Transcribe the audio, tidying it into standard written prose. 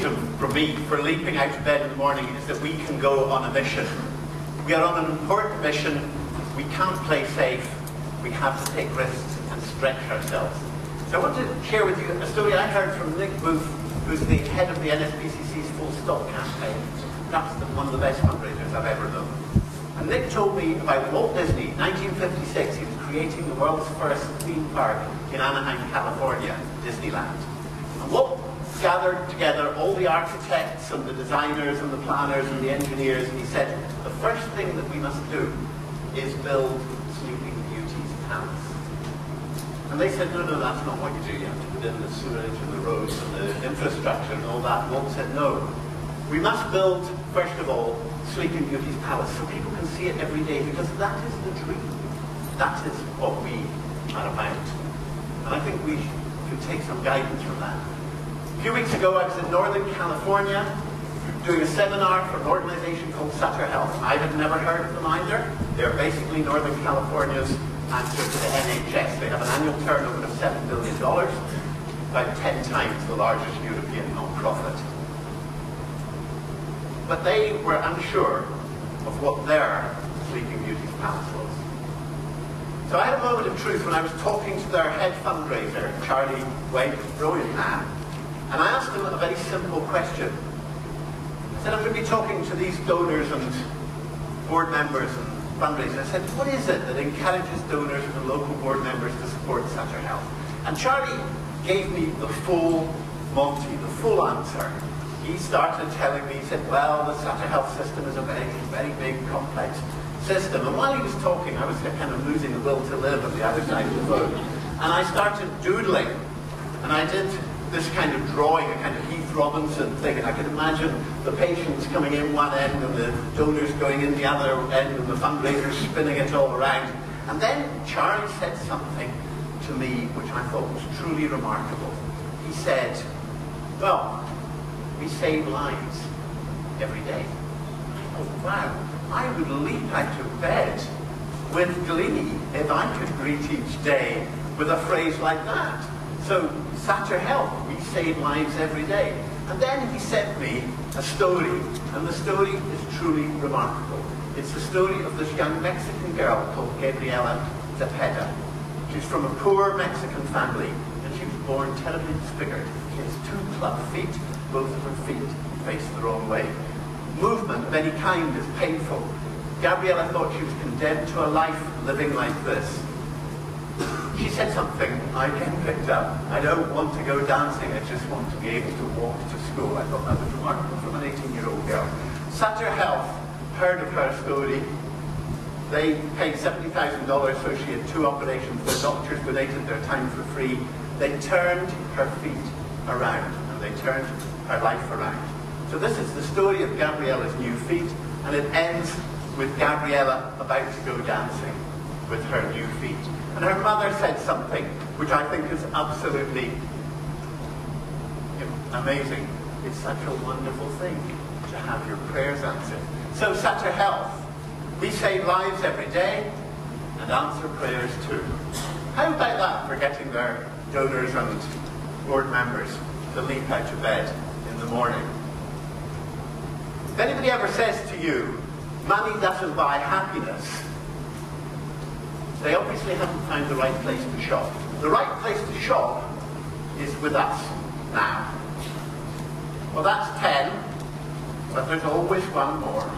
reason for me for leaping out of bed in the morning is that we can go on a mission. We are on an important mission. We can't play safe. We have to take risks and stretch ourselves. So I want to share with you a story I heard from Nick Booth, who's the head of the NSPCC's Full Stop campaign. Perhaps one of the best fundraisers I've ever known. And Nick told me about Walt Disney. 1956, he was creating the world's first theme park in Anaheim, California, Disneyland. And Walt gathered together all the architects and the designers and the planners and the engineers, and he said, the first thing that we must do is build Sleeping Beauty's palace. And they said, no, that's not what you do. You have to put in the sewage and the roads and the infrastructure and all that. And Walt said, no. We must build, first of all, Sleeping Beauty's palace so people can see it every day, because that is the dream. That is what we are about. And I think we should take some guidance from that. A few weeks ago, I was in Northern California doing a seminar for an organization called Sutter Health. I had never heard of them either. They're basically Northern California's answer to the NHS. They have an annual turnover of $7 billion, about 10 times the largest European non-profit. But they were unsure of what their Sleeping Beauty's palace was. So I had a moment of truth when I was talking to their head fundraiser, Charlie Wade, a brilliant man, and I asked him a very simple question. I said, I'm going to be talking to these donors and board members and fundraisers. I said, what is it that encourages donors and local board members to support Sutter Health? And Charlie gave me the full Monty, the full answer. He started telling me, he said, well, the Sutter Health system is a very, very big, complex system. And while he was talking, I was kind of losing the will to live on the other side of the phone. And I started doodling. And I did this kind of drawing, a kind of Heath Robinson thing. And I could imagine the patients coming in one end and the donors going in the other end and the fundraisers spinning it all around. And then Charlie said something to me which I thought was truly remarkable. He said, well, we save lives every day. I thought, wow, I would leap out of bed with glee if I could greet each day with a phrase like that. So, Sutter Health, we save lives every day. And then he sent me a story, and the story is truly remarkable. It's the story of this young Mexican girl called Gabriella. She's from a poor Mexican family, and she was born terribly disfigured. She has 2 club feet. Both of her feet face the wrong way. Movement of any kind is painful. Gabriella thought she was condemned to a life living like this. She said something I again picked up. I don't want to go dancing, I just want to be able to walk to school. I thought that was remarkable from an 18-year-old girl. Sutter Health heard of her story. They paid $70,000, so she had 2 operations. The doctors donated their time for free. They turned her feet around, and they turned her life around. So this is the story of Gabriella's new feet, and it ends with Gabriella about to go dancing with her new feet. And her mother said something which I think is absolutely amazing. It's such a wonderful thing to have your prayers answered. So Sutter Health, we save lives every day and answer prayers too. How about that for getting their donors and board members to leap out of bed in the morning? If anybody ever says to you, money doesn't buy happiness, they obviously haven't found the right place to shop. The right place to shop is with us now. Well, that's 10, but there's always one more.